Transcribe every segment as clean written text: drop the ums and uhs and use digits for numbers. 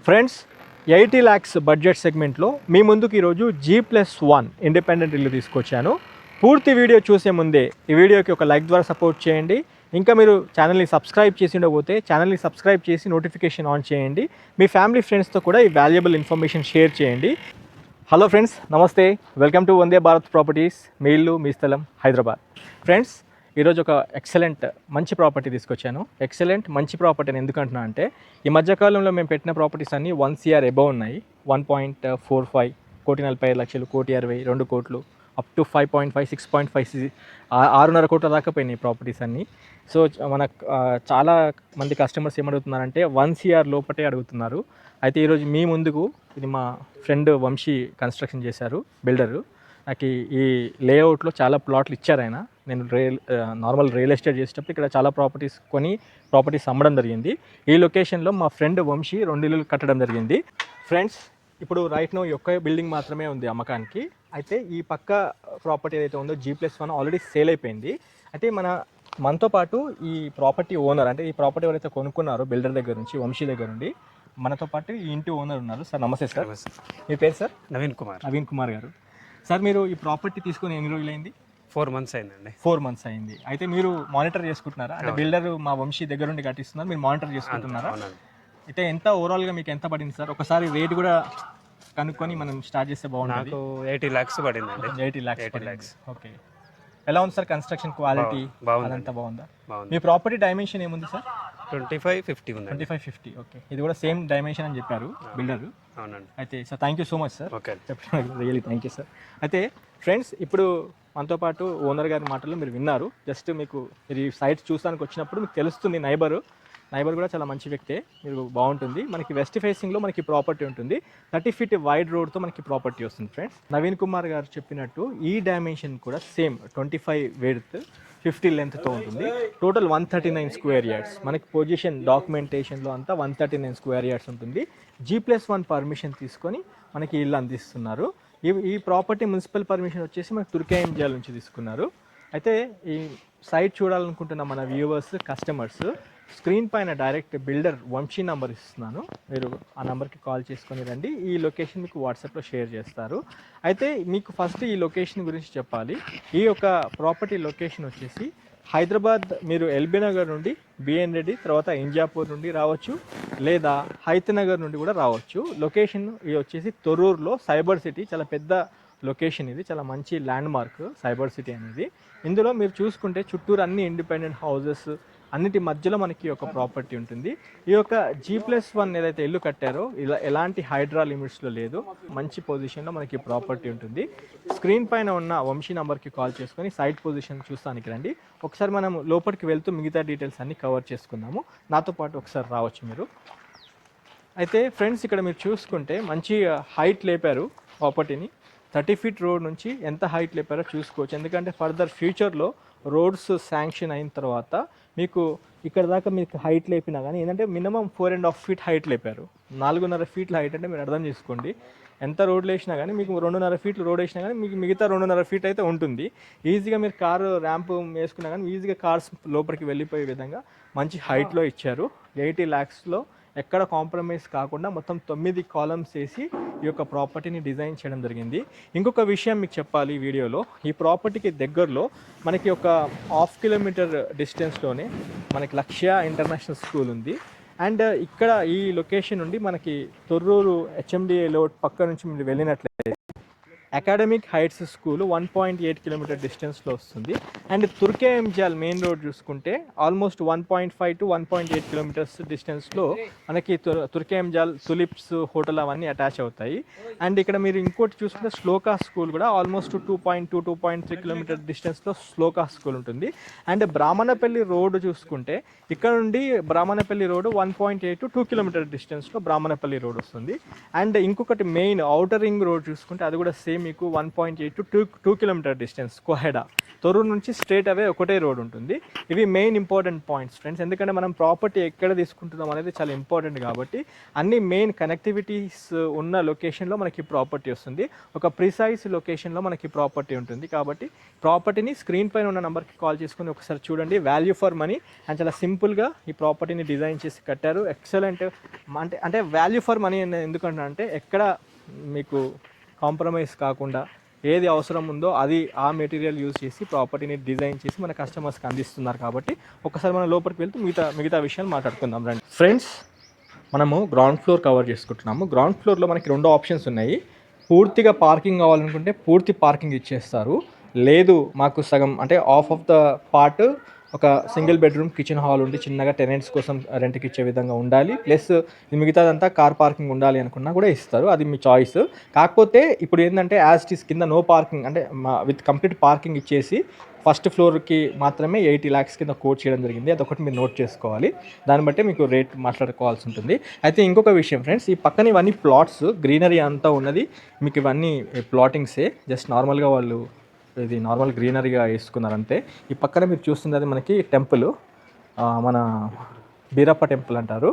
Friends 80 lakhs budget సెగ్మెంట్లో మీ ముందుకు ఈరోజు G+1 ఇండిపెండెంట్ ఇల్లు తీసుకొచ్చాను. పూర్తి వీడియో చూసే ముందే ఈ వీడియోకి ఒక లైక్ ద్వారా సపోర్ట్ చేయండి. ఇంకా మీరు ఛానల్ని సబ్స్క్రైబ్ చేసి ఉండకపోతే ఛానల్ని సబ్స్క్రైబ్ చేసి నోటిఫికేషన్ ఆన్ చేయండి. మీ ఫ్యామిలీ ఫ్రెండ్స్తో కూడా ఈ వాల్యుబుల్ ఇన్ఫర్మేషన్ షేర్ చేయండి. హలో ఫ్రెండ్స్, నమస్తే. Welcome to Vande Bharat properties. మీ ఇల్లు మీ స్థలం హైదరాబాద్. ఫ్రెండ్స్, ఈరోజు ఒక ఎక్సలెంట్ మంచి ప్రాపర్టీ తీసుకొచ్చాను. ఎక్సలెంట్ మంచి ప్రాపర్టీని ఎందుకు అంటున్నా అంటే, ఈ మధ్యకాలంలో మేము పెట్టిన ప్రాపర్టీస్ అన్నీ 1 CR అబవ్ ఉన్నాయి. 1.45 కోటి 45 లక్షలు, 1.60, 2 కోట్లు, అప్ టు 5.5, 6.5, 6.5 కోట్ల దాకా పోయినాయి ప్రాపర్టీస్ అన్నీ. సో మనకు చాలా మంది కస్టమర్స్ ఏమడుగుతున్నారంటే 1 CR లోపటే అడుగుతున్నారు. అయితే ఈరోజు మీ ముందుకు ఇది మా ఫ్రెండ్ వంశీ కన్స్ట్రక్షన్ చేశారు, బిల్డరు. నాకు ఈ లేఅవుట్లో చాలా ప్లాట్లు ఇచ్చారు ఆయన. నేను నార్మల్ రియల్ ఎస్టేట్ చేసేటప్పుడు ఇక్కడ చాలా ప్రాపర్టీస్ అమ్మడం జరిగింది. ఈ లొకేషన్లో మా ఫ్రెండ్ వంశీ 2 ఇల్లులు కట్టడం జరిగింది. ఫ్రెండ్స్, ఇప్పుడు రైట్ నో ఈ ఒక్క బిల్డింగ్ మాత్రమే ఉంది అమ్మకానికి. అయితే ఈ పక్క ప్రాపర్టీ ఏదైతే ఉందో G+1 ఆల్రెడీ సేల్ అయిపోయింది. అయితే మనతో పాటు ఈ ప్రాపర్టీ ఓనర్, అంటే ఈ ప్రాపర్టీ ఎవరైతే కొనుక్కున్నారో బిల్డర్ దగ్గర నుంచి, వంశీ దగ్గర నుండి, మనతో పాటు ఈ ఇంటి ఓనర్ ఉన్నారు. సార్ నమస్తే. సార్ మీ పేరు? సార్ నవీన్ కుమార్ గారు. సార్, మీరు ఈ ప్రాపర్టీ తీసుకొని ఎన్ని రోజులైంది? 4 months అయిందండి. 4 months అయింది. అయితే మీరు మానిటర్ చేసుకుంటున్నారా? అంటే బిల్డర్ మా వంశీ దగ్గర నుండి కట్టిస్తున్నారు, మీరు మానిటర్ చేసుకుంటున్నారా? అయితే ఎంత ఓవరాల్గా మీకు ఎంత పడింది సార్? ఒకసారి రేట్ కూడా కనుక్కొని మనం స్టార్ట్ చేస్తే బాగుంటుంది. నాకు 80 lakhs పడిందండి. 80 lakhs. ఓకే. ఎలా ఉంది సార్ కన్స్ట్రక్షన్ క్వాలిటీ? అదంతా బాగుందా? మీ ప్రాపర్టీ డైమెన్షన్ ఏముంది సార్? 25-50 ఉంది. 25-50. ఓకే. ఇది కూడా సేమ్ డైమెన్షన్ అని చెప్పారు బిల్డర్. అవునండి. అయితే sir thank you so much sir. Okay, చెప్పండి. Really thank you sir. అయితే ఫ్రెండ్స్, ఇప్పుడు మనతో పాటు ఓనర్ గారి మాటలు మీరు విన్నారు. జస్ట్ మీకు మీరు ఈ సైట్ చూసానికి వచ్చినప్పుడు మీకు తెలుస్తుంది. నైబర్ కూడా చాలా మంచి వ్యక్తే, మీరు బాగుంటుంది. మనకి వెస్ట్ ఫేసింగ్లో మనకి ప్రాపర్టీ ఉంటుంది. 30 feet వైడ్ రోడ్తో మనకి ప్రాపర్టీ వస్తుంది. ఫ్రెండ్స్, నవీన్ కుమార్ గారు చెప్పినట్టు ఈ డైమెన్షన్ కూడా సేమ్ 25 width, 50 lengthతో ఉంటుంది. Total 139 square yards. మనకి పొజిషన్ డాక్యుమెంటేషన్లో అంతా 139 square yards ఉంటుంది. G+1 పర్మిషన్ తీసుకొని మనకి ఇల్లు అందిస్తున్నారు. ఈ ప్రాపర్టీ మున్సిపల్ పర్మిషన్ వచ్చేసి మనకి తుర్కేఎంజల్ నుంచి తీసుకున్నారు. అయితే ఈ సైట్ చూడాలనుకుంటున్న మన వ్యూవర్స్, కస్టమర్స్, స్క్రీన్ పైన డైరెక్ట్ బిల్డర్ వంశీ నంబర్ ఇస్తున్నాను. మీరు ఆ నెంబర్కి కాల్ చేసుకొని రండి. ఈ లొకేషన్ మీకు వాట్సాప్లో షేర్ చేస్తారు. అయితే మీకు ఫస్ట్ ఈ లొకేషన్ గురించి చెప్పాలి. ఈ యొక్క ప్రాపర్టీ లొకేషన్ వచ్చేసి హైదరాబాద్, మీరు ఎల్బీ నగర్ నుండి, బిఎన్ రెడ్డి, తర్వాత ఇంజాపూర్ నుండి రావచ్చు, లేదా హైత్ నగర్ నుండి కూడా రావచ్చు. లొకేషన్ ఇది వచ్చేసి తొర్రూరులో సైబర్ సిటీ, చాలా పెద్ద లొకేషన్. ఇది చాలా మంచి ల్యాండ్ మార్క్ సైబర్ సిటీ అనేది. ఇందులో మీరు చూసుకుంటే చుట్టూరు అన్ని ఇండిపెండెంట్ హౌసెస్, అన్నిటి మధ్యలో మనకి ఒక ప్రాపర్టీ ఉంటుంది. ఈ యొక్క G+1 ఏదైతే ఇల్లు కట్టారో ఇలా ఎలాంటి హైడ్రా లిమిట్స్లో లేదు, మంచి పొజిషన్లో మనకి ప్రాపర్టీ ఉంటుంది. స్క్రీన్ పైన ఉన్న వంశీ నెంబర్కి కాల్ చేసుకొని సైట్ పొజిషన్ చూస్తానికి రండి. ఒకసారి మనం లోపలికి వెళ్తూ మిగతా డీటెయిల్స్ అన్నీ కవర్ చేసుకుందాము. నాతో పాటు ఒకసారి రావచ్చు మీరు. అయితే ఫ్రెండ్స్, ఇక్కడ మీరు చూసుకుంటే మంచి హైట్ లేపారు ప్రాపర్టీని. 30 feet రోడ్ నుంచి ఎంత హైట్ లేపారో చూసుకోవచ్చు. ఎందుకంటే ఫర్దర్ ఫ్యూచర్లో రోడ్స్ శాంక్షన్ అయిన తర్వాత మీకు ఇక్కడ దాకా మీకు హైట్ లేపినా కానీ ఏంటంటే మినిమం 4.5 feet హైట్ లేపారు. 4.5 feet హైట్ అంటే మీరు అర్థం చేసుకోండి. ఎంత రోడ్లు వేసినా కానీ మీకు 2.5 feet రోడ్ వేసినా కానీ మీకు మిగతా 2.5 feet అయితే ఉంటుంది. ఈజీగా మీరు కారు ర్యాంప్ వేసుకున్నా కానీ ఈజీగా కార్స్ లోపలికి వెళ్ళిపోయే విధంగా మంచి హైట్లో ఇచ్చారు. 80 lakhsలో ఎక్కడ కాంప్రమైజ్ కాకుండా మొత్తం 9 columns వేసి ఈ యొక్క ప్రాపర్టీని డిజైన్ చేయడం జరిగింది. ఇంకొక విషయం మీకు చెప్పాలి ఈ వీడియోలో, ఈ ప్రాపర్టీకి దగ్గరలో మనకి ఒక 1/2 kilometer డిస్టెన్స్లోనే మనకి లక్ష్య ఇంటర్నేషనల్ స్కూల్ ఉంది. అండ్ ఇక్కడ ఈ లొకేషన్ నుండి మనకి తొర్రూరు HMDA లోడ్ పక్క నుంచి మీరు వెళ్ళినట్లయితే అకాడమిక్ హైట్స్ స్కూల్ 1.8 kilometer డిస్టెన్స్లో వస్తుంది. అండ్ తుర్కేఎంజల్ మెయిన్ రోడ్ చూసుకుంటే ఆల్మోస్ట్ 1.5 to 1.8 kilometers డిస్టెన్స్లో మనకి తుర్కేఎంజల్ తులిప్స్ హోటల్ అవన్నీ అటాచ్ అవుతాయి. అండ్ ఇక్కడ మీరు ఇంకోటి చూసుకుంటే శ్లోకా స్కూల్ కూడా ఆల్మోస్ట్ 2.2, 2.3 kilometer డిస్టెన్స్లో శ్లోకా స్కూల్ ఉంటుంది. అండ్ బ్రాహ్మణపల్లి రోడ్ చూసుకుంటే ఇక్కడ నుండి బ్రాహ్మణపల్లి రోడ్ 1.8 to 2 kilometer డిస్టెన్స్లో బ్రాహ్మణపల్లి రోడ్ వస్తుంది. అండ్ ఇంకొకటి మెయిన్ ఔటర్ రింగ్ రోడ్ చూసుకుంటే అది కూడా సేమ్ మీకు 1.8 to 2 kilometre distance Koheda. Torrur నుంచి స్ట్రేట్ అవే ఒకటే రోడ్ ఉంటుంది. ఇవి మెయిన్ ఇంపార్టెంట్ పాయింట్స్ ఫ్రెండ్స్, ఎందుకంటే మనం ప్రాపర్టీ ఎక్కడ తీసుకుంటున్నాం అనేది చాలా ఇంపార్టెంట్ కాబట్టి అన్ని మెయిన్ కనెక్టివిటీస్ ఉన్న లొకేషన్లో మనకి ప్రాపర్టీ వస్తుంది. ఒక ప్రిసైజ్ లొకేషన్లో మనకి ప్రాపర్టీ ఉంటుంది. కాబట్టి ప్రాపర్టీని స్క్రీన్ పైన ఉన్న నెంబర్కి కాల్ చేసుకుని ఒకసారి చూడండి. వాల్యూ ఫర్ మనీ అండ్ చాలా సింపుల్గా ఈ ప్రాపర్టీని డిజైన్ చేసి కట్టారు. ఎక్సలెంట్ అంటే వాల్యూ ఫర్ మనీ ఎందుకంటే ఎక్కడ మీకు కాంప్రమైజ్ కాకుండా ఏది అవసరం ఉందో అది ఆ మెటీరియల్ యూజ్ చేసి ప్రాపర్టీని డిజైన్ చేసి మన కస్టమర్స్కి అందిస్తున్నారు. కాబట్టి ఒకసారి మనం లోపలికి వెళ్తూ మిగతా విషయాలు మాట్లాడుకుందాం రండి. ఫ్రెండ్స్, మనము గ్రౌండ్ ఫ్లోర్ కవర్ చేసుకుంటున్నాము. గ్రౌండ్ ఫ్లోర్లో మనకి 2 ఆప్షన్స్ ఉన్నాయి. పూర్తిగా పార్కింగ్ కావాలనుకుంటే పూర్తి పార్కింగ్ ఇచ్చేస్తారు. లేదు మాకు సగం అంటే ఆఫ్ ఆఫ్ ద పార్ట్ ఒక సింగిల్ బెడ్రూమ్ కిచెన్ హాల్ ఉండి చిన్నగా టెనెంట్స్ కోసం రెంట్కి ఇచ్చే విధంగా ఉండాలి, ప్లస్ మిగతాదంతా కార్ పార్కింగ్ ఉండాలి అనుకున్నా కూడా ఇస్తారు. అది మీ చాయిస్. కాకపోతే ఇప్పుడు ఏంటంటే యాజ్ ఇట్ ఈస్ కింద నో పార్కింగ్ అంటే విత్ కంప్లీట్ పార్కింగ్ ఇచ్చేసి ఫస్ట్ ఫ్లోర్కి మాత్రమే 80 lakhs కింద కోట్ చేయడం జరిగింది. అదొకటి మీరు నోట్ చేసుకోవాలి. దాన్ని బట్టి మీకు రేట్ మాట్లాడుకోవాల్సి ఉంటుంది. అయితే ఇంకొక విషయం ఫ్రెండ్స్, ఈ పక్కన ఇవన్నీ ప్లాట్స్ గ్రీనరీ అంతా ఉన్నది. మీకు ఇవన్నీ ప్లాటింగ్సే, జస్ట్ నార్మల్గా వాళ్ళు ఇది నార్మల్ గ్రీనరీగా వేసుకున్నారు అంతే. ఈ పక్కన మీరు చూస్తున్నది మనకి టెంపుల్, మన బీరప్ప టెంపుల్ అంటారు.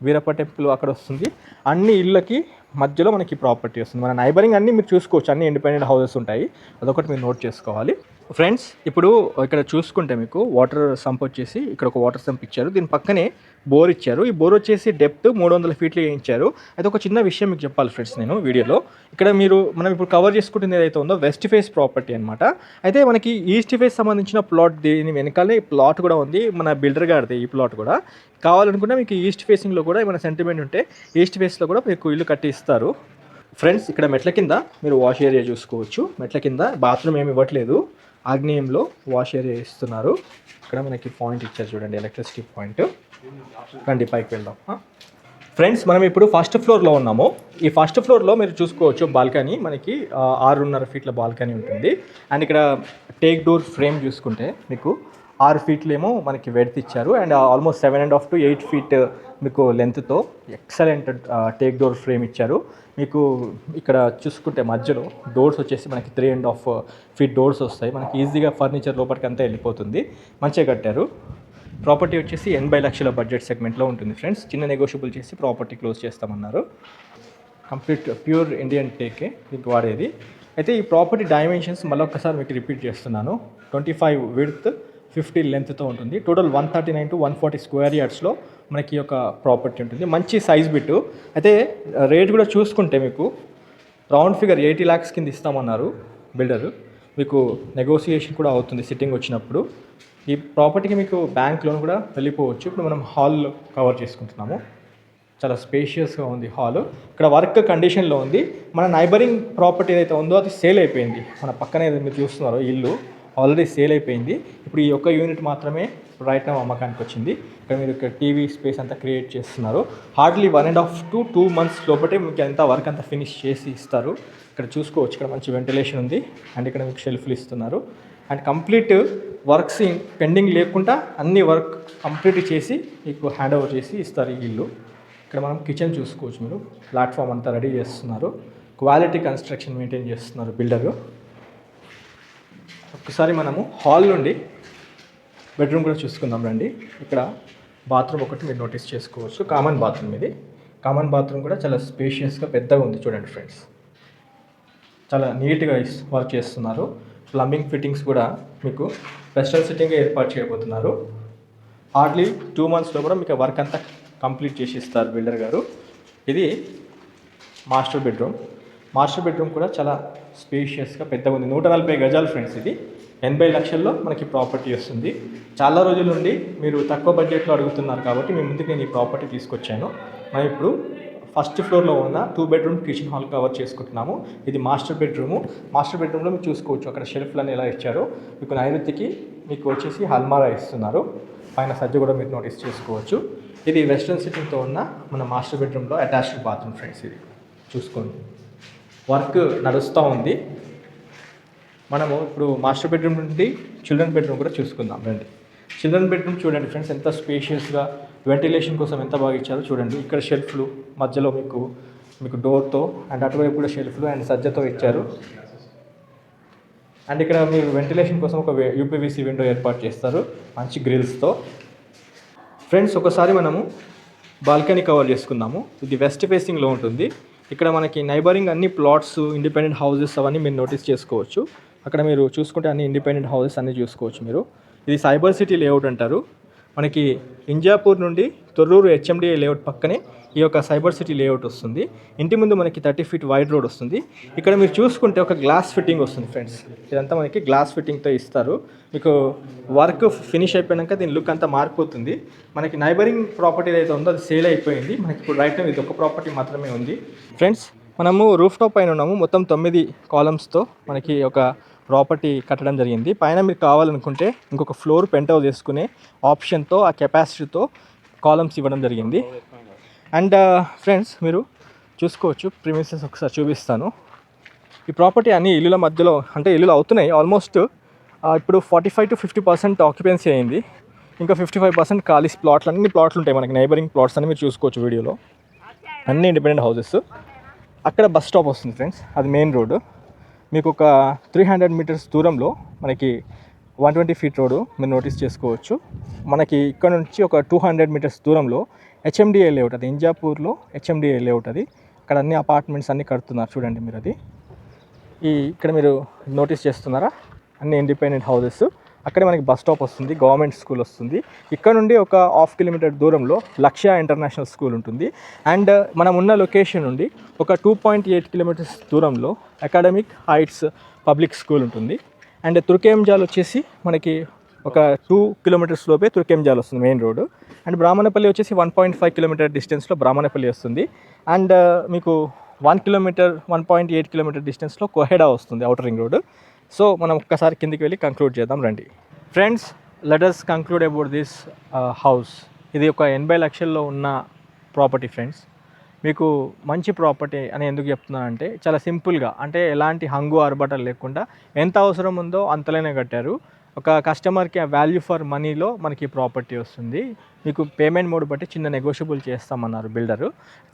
బీరప్ప టెంపుల్ అక్కడ వస్తుంది. అన్ని ఇళ్ళకి మధ్యలో మనకి ప్రాపర్టీ వస్తుంది. మన నైబరింగ్ అన్నీ మీరు చూసుకోవచ్చు, అన్ని ఇండిపెండెంట్ హౌసెస్ ఉంటాయి. అదొకటి మీరు నోట్ చేసుకోవాలి. ఫ్రెండ్స్, ఇప్పుడు ఇక్కడ చూసుకుంటే మీకు వాటర్ సంప్ వచ్చేసి ఇక్కడ ఒక వాటర్ సంప్ ఇచ్చారు. దీని పక్కనే బోర్ ఇచ్చారు. ఈ బోర్ వచ్చేసి డెప్త్ 300 feet వేయించారు. అయితే ఒక చిన్న విషయం మీకు చెప్పాలి ఫ్రెండ్స్ నేను వీడియోలో. ఇక్కడ మనం ఇప్పుడు కవర్ చేసుకుంటుంది ఏదైతే ఉందో వెస్ట్ ఫేస్ ప్రాపర్టీ అనమాట. అయితే మనకి ఈస్ట్ ఫేస్ సంబంధించిన ప్లాట్ దీని వెనకాలే ప్లాట్ కూడా ఉంది, మన బిల్డర్ గారిది ఈ ప్లాట్ కూడా. కావాలనుకుంటే మీకు ఈస్ట్ ఫేసింగ్లో కూడా ఏమైనా సెంటిమెంట్ ఉంటే ఈస్ట్ ఫేస్లో కూడా మీకు ఇల్లు కట్టి ఇస్తారు. ఫ్రెండ్స్, ఇక్కడ మెట్ల కింద మీరు వాష్ ఏరియా చూసుకోవచ్చు. మెట్ల కింద బాత్రూమ్ ఏమి ఇవ్వట్లేదు, ఆగ్నేయంలో వాష్ ఏరియా ఇస్తున్నారు. ఇక్కడ మనకి పాయింట్ ఇచ్చారు చూడండి, ఎలక్ట్రిసిటీ పాయింట్. రండి పైకి వెళ్దాం. ఫ్రెండ్స్, మనం ఇప్పుడు ఫస్ట్ ఫ్లోర్లో ఉన్నాము. ఈ ఫస్ట్ ఫ్లోర్లో మీరు చూసుకోవచ్చు బాల్కనీ మనకి 6.5 feet బాల్కనీ ఉంటుంది. అండ్ ఇక్కడ టేక్ డోర్ ఫ్రేమ్ చూసుకుంటే మీకు 6 feet ఏమో మనకి వెడ్త్ ఇచ్చారు. అండ్ ఆల్మోస్ట్ 7.5 to 8 feet మీకు లెంత్తో ఎక్సలెంట్ టేక్ డోర్ ఫ్రేమ్ ఇచ్చారు. మీకు ఇక్కడ చూసుకుంటే మధ్యలో డోర్స్ వచ్చేసి మనకి 3.5 feet డోర్స్ వస్తాయి. మనకి ఈజీగా ఫర్నిచర్ లోపలికి అంతా వెళ్ళిపోతుంది. మంచిగా కట్టారు. ప్రాపర్టీ వచ్చేసి 80 లక్షల బడ్జెట్ సెగ్మెంట్లో ఉంటుంది ఫ్రెండ్స్. చిన్న నెగోషియబుల్ చేసి ప్రాపర్టీ క్లోజ్ చేస్తామన్నారు. కంప్లీట్ ప్యూర్ ఇండియన్ టేకే మీకు వాడేది. అయితే ఈ ప్రాపర్టీ డైమెన్షన్స్ మళ్ళొక్కసారి మీకు రిపీట్ చేస్తున్నాను. 25 width, 50 లెంత్తో ఉంటుంది. టోటల్ 139 to 140 square yardsలో మనకి ఒక ప్రాపర్టీ ఉంటుంది. మంచి సైజ్ బిట్టు. అయితే రేట్ కూడా చూసుకుంటే మీకు రౌండ్ ఫిగర్ 80 lakhs కింద ఇస్తామన్నారు బిల్డరు. మీకు నెగోసియేషన్ కూడా అవుతుంది సిట్టింగ్ వచ్చినప్పుడు. ఈ ప్రాపర్టీకి మీకు బ్యాంక్ లోన్ కూడా వెళ్ళిపోవచ్చు. ఇప్పుడు మనం హాల్ కవర్ చేసుకుంటున్నాము. చాలా స్పేషియస్గా ఉంది హాల్. ఇక్కడ వర్క్ కండిషన్లో ఉంది. మన నైబరింగ్ ప్రాపర్టీ ఏదైతే ఉందో అది సేల్ అయిపోయింది. మన పక్కనే మీరు చూస్తున్నారో ఇల్లు ఆల్రెడీ సేల్ అయిపోయింది. ఇప్పుడు ఈ ఒక్క యూనిట్ మాత్రమే రైట్ నౌ అమ్మకానికి వచ్చింది. ఇక్కడ మీరు ఇక్కడ టీవీ స్పేస్ అంతా క్రియేట్ చేస్తున్నారు. హార్డ్లీ 1.5 to 2 months లోపటే మీకు అంతా వర్క్ అంతా ఫినిష్ చేసి ఇస్తారు. ఇక్కడ చూసుకోవచ్చు, ఇక్కడ మంచి వెంటిలేషన్ ఉంది. అండ్ ఇక్కడ మీకు షెల్ఫ్లు ఇస్తున్నారు. అండ్ కంప్లీట్ వర్క్స్ పెండింగ్ లేకుండా అన్ని వర్క్ కంప్లీట్ చేసి మీకు హ్యాండ్ ఓవర్ చేసి ఇస్తారు ఈ ఇల్లు. ఇక్కడ మనం కిచెన్ చూసుకోవచ్చు, మీరు ప్లాట్ఫామ్ అంతా రెడీ చేస్తున్నారు. క్వాలిటీ కన్స్ట్రక్షన్ మెయింటైన్ చేస్తున్నారు బిల్డరు. ఒకసారి మనము హాల్ నుండి బెడ్రూమ్ కూడా చూసుకుందాం రండి. ఇక్కడ బాత్రూమ్ ఒకటి మీరు నోటీస్ చేసుకోవచ్చు. కామన్ బాత్రూమ్ ఇది. కామన్ బాత్రూమ్ కూడా చాలా స్పేషియస్గా పెద్దగా ఉంది చూడండి ఫ్రెండ్స్. చాలా నీట్గా వర్క్ చేస్తున్నారు. ప్లంబింగ్ ఫిట్టింగ్స్ కూడా మీకు వెస్టర్న్ సిట్టింగ్గా ఏర్పాటు చేయబోతున్నారు. హార్డ్లీ 2 monthsలో కూడా మీకు వర్క్ అంతా కంప్లీట్ చేసి ఇస్తారు బిల్డర్ గారు. ఇది మాస్టర్ బెడ్రూమ్. మాస్టర్ బెడ్రూమ్ కూడా చాలా స్పేషియస్గా పెద్దగా ఉంది. 140 గజాలు ఫ్రెండ్స్. ఇది 80 లక్షల్లో మనకి ప్రాపర్టీ వస్తుంది. చాలా రోజుల నుండి మీరు తక్కువ బడ్జెట్లో అడుగుతున్నారు కాబట్టి మీ ముందుకు నేను ఈ ప్రాపర్టీ తీసుకొచ్చాను. మనం ఇప్పుడు ఫస్ట్ ఫ్లోర్లో ఉన్న 2 bedroom కిచెన్ హాల్ కవర్ చేసుకుంటున్నాము. ఇది మాస్టర్ బెడ్రూము. మాస్టర్ బెడ్రూమ్లో మీరు చూసుకోవచ్చు అక్కడ షెల్ఫ్లను ఎలా ఇచ్చారో. మీకు నైరుతికి మీకు వచ్చేసి హల్మారా ఇస్తున్నారు. పైన సజ్జ కూడా మీరు నోటీస్ చేసుకోవచ్చు. ఇది వెస్ట్రన్ సిట్టింగ్తో ఉన్న మన మాస్టర్ బెడ్రూమ్లో అటాచ్డ్ బాత్రూమ్ ఫ్రెండ్స్. ఇది చూసుకోండి, వర్క్ నడుస్తూ ఉంది. మనము ఇప్పుడు మాస్టర్ బెడ్రూమ్ నుండి చిల్డ్రన్ బెడ్రూమ్ కూడా చూసుకుందాం రండి. చిల్డ్రన్ బెడ్రూమ్ చూడండి ఫ్రెండ్స్, ఎంత స్పేషియస్గా వెంటిలేషన్ కోసం ఎంత బాగా ఇచ్చారో చూడండి. ఇక్కడ షెల్ఫ్లు మధ్యలో మీకు డోర్తో అండ్ అటువైపు కూడా షెల్ఫ్లు అండ్ సజ్జతో ఇచ్చారు. అండ్ ఇక్కడ మీరు వెంటిలేషన్ కోసం ఒక యూపీవీసీ విండో ఏర్పాటు చేస్తారు మంచి గ్రిల్స్తో. ఫ్రెండ్స్ ఒకసారి మనము బాల్కనీ కవర్ చేసుకుందాము. ఇది వెస్ట్ ఫేసింగ్లో ఉంటుంది. ఇక్కడ మనకి నైబరింగ్ అన్ని ప్లాట్స్, ఇండిపెండెంట్ హౌసెస్ అవన్నీ మీరు నోటీస్ చేసుకోవచ్చు. అక్కడ మీరు చూసుకుంటే అన్ని ఇండిపెండెంట్ హౌసెస్ అన్నీ చూసుకోవచ్చు మీరు. ఇది సైబర్ సిటీ లేఅవుట్ అంటారు. మనకి ఇంజాపూర్ నుండి తొర్రూరు హెచ్ఎండిఏ లేఅవుట్ పక్కనే ఈ యొక్క సైబర్ సిటీ లేఅవుట్ వస్తుంది. ఇంటి ముందు మనకి 30 ఫీట్ వైడ్ రోడ్ వస్తుంది. ఇక్కడ మీరు చూసుకుంటే ఒక గ్లాస్ ఫిట్టింగ్ వస్తుంది ఫ్రెండ్స్. ఇదంతా మనకి గ్లాస్ ఫిట్టింగ్తో ఇస్తారు. మీకు వర్క్ ఫినిష్ అయిపోయాక దీని లుక్ అంతా మారిపోతుంది. మనకి నైబరింగ్ ప్రాపర్టీ ఏదైతే ఉందో అది సేల్ అయిపోయింది. మనకి ఇప్పుడు రైట్ ఇది ఒక ప్రాపర్టీ మాత్రమే ఉంది. ఫ్రెండ్స్ మనము రూఫ్ టాప్ పైన ఉన్నాము. మొత్తం 9 కాలమ్స్తో మనకి ఒక ప్రాపర్టీ కట్టడం జరిగింది. పైన మీరు కావాలనుకుంటే ఇంకొక ఫ్లోర్ పెంట్ హౌస్ వేసుకునే ఆప్షన్తో ఆ కెపాసిటీతో కాలమ్స్ ఇవ్వడం జరిగింది. అండ్ ఫ్రెండ్స్ మీరు చూసుకోవచ్చు ప్రిమిసెస్ ఒకసారి చూపిస్తాను. ఈ ప్రాపర్టీ అన్ని ఇల్లుల మధ్యలో అంటే ఇల్లులు అవుతున్నాయి. ఆల్మోస్ట్ ఇప్పుడు 45 to 50% ఆక్యుపెన్సీ అయింది. ఇంకా 55% ఖాళీ ప్లాట్లు, అన్ని ప్లాట్లు ఉంటాయి మనకి. నైబరింగ్ ప్లాట్స్ అని మీరు చూసుకోవచ్చు వీడియోలో. అన్ని ఇండిపెండెంట్ హౌసెస్. అక్కడ బస్ స్టాప్ వస్తుంది ఫ్రెండ్స్, అది మెయిన్ రోడ్డు. మీకు ఒక 300 మీటర్స్ దూరంలో మనకి 120 ఫీట్ రోడ్డు మీరు నోటీస్ చేసుకోవచ్చు. మనకి ఇక్కడ నుంచి ఒక 200 మీటర్స్ దూరంలో హెచ్ఎండిఏ లేఅవుట్, అది ఇంజాపూర్లో హెచ్ఎండిఏ లేఅవుట్. అది అక్కడ అన్ని అపార్ట్మెంట్స్ అన్నీ కడుతున్నారు చూడండి మీరు. అది ఇక్కడ మీరు నోటీస్ చేస్తున్నారా, అన్ని ఇండిపెండెంట్ హౌసెస్. అక్కడే మనకి బస్ స్టాప్ వస్తుంది, గవర్నమెంట్ స్కూల్ వస్తుంది. ఇక్కడ నుండి ఒక 1/2 కిలోమీటర్ దూరంలో లక్ష్య ఇంటర్నేషనల్ స్కూల్ ఉంటుంది. అండ్ మనం ఉన్న లొకేషన్ నుండి ఒక 2.8 కిలోమీటర్స్ దూరంలో అకాడమిక్ హైట్స్ పబ్లిక్ స్కూల్ ఉంటుంది. అండ్ తుర్కేంజాల్ వచ్చేసి మనకి ఒక 2 కిలోమీటర్స్ లోపే తుర్కేంజాల్ వస్తుంది మెయిన్ రోడ్డు. అండ్ బ్రాహ్మణపల్లి వచ్చేసి 1.5 కిలోమీటర్ డిస్టెన్స్లో బ్రాహ్మణపల్లి వస్తుంది. అండ్ మీకు 1.8 కిలోమీటర్ డిస్టెన్స్లో కోహెడా వస్తుంది అవుటర్ రింగ్ రోడ్. సో మనం ఒక్కసారి కిందికి వెళ్ళి కంక్లూడ్ చేద్దాం రండి. Friends let us conclude about this house. ఇది ఒక 80 లక్షల్లో ఉన్న ప్రాపర్టీ ఫ్రెండ్స్. మీకు మంచి ప్రాపర్టీ అని ఎందుకు చెప్తున్నానంటే చాలా సింపుల్గా, అంటే ఎలాంటి హంగు ఆర్భాటాలు లేకుండా ఎంత అవసరం ఉందో అంతలోనే కట్టారు. ఒక కస్టమర్కి ఆ వాల్యూ ఫర్ మనీలో మనకి ప్రాపర్టీ వస్తుంది. మీకు పేమెంట్ మోడ్ బట్టి చిన్న నెగోషియబుల్ చేస్తామన్నారు బిల్డరు.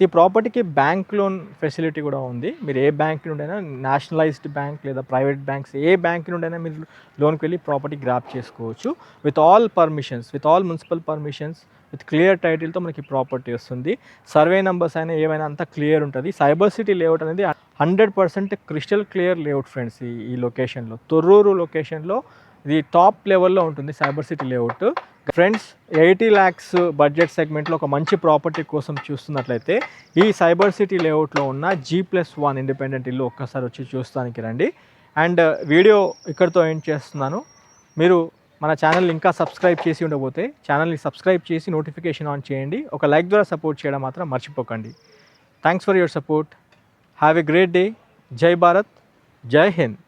ఈ ప్రాపర్టీకి బ్యాంక్ లోన్ ఫెసిలిటీ కూడా ఉంది. మీరు ఏ బ్యాంక్ నుండైనా, నేషనలైజ్డ్ బ్యాంక్ లేదా ప్రైవేట్ బ్యాంక్స్ ఏ బ్యాంక్ నుండైనా మీరు లోన్కి వెళ్ళి ప్రాపర్టీ గ్రాప్ చేసుకోవచ్చు. With all permissions, with all municipal permissions, with clear టైటిల్తో మనకి ప్రాపర్టీ వస్తుంది. సర్వే నెంబర్స్ అయినా ఏమైనా అంతా క్లియర్ ఉంటుంది. సైబర్ సిటీ లేఅవుట్ అనేది 100% క్రిస్టల్ క్లియర్ లేఅవుట్ ఫ్రెండ్స్. ఈ లొకేషన్లో, తొర్రూరు లొకేషన్లో ఇది టాప్ లెవెల్లో ఉంటుంది cyber city layout. Friends 80 lakhs budget సెగ్మెంట్లో ఒక మంచి ప్రాపర్టీ కోసం చూస్తున్నట్లయితే ఈ సైబర్ సిటీ లేఅవుట్లో ఉన్న G+1 ఇండిపెండెంట్ ఇల్లు ఒక్కసారి వచ్చి చూస్తానికి రండి. అండ్ వీడియో ఇక్కడితో ఎండ్ చేస్తున్నాను. మీరు మన ఛానల్ ఇంకా సబ్స్క్రైబ్ చేసి ఉండకపోతే ఛానల్ని సబ్స్క్రైబ్ చేసి నోటిఫికేషన్ ఆన్ చేయండి. ఒక లైక్ ద్వారా సపోర్ట్ చేయడం మాత్రం మర్చిపోకండి. Thanks for your support. Have a great day. జై భారత్, జై హింద్.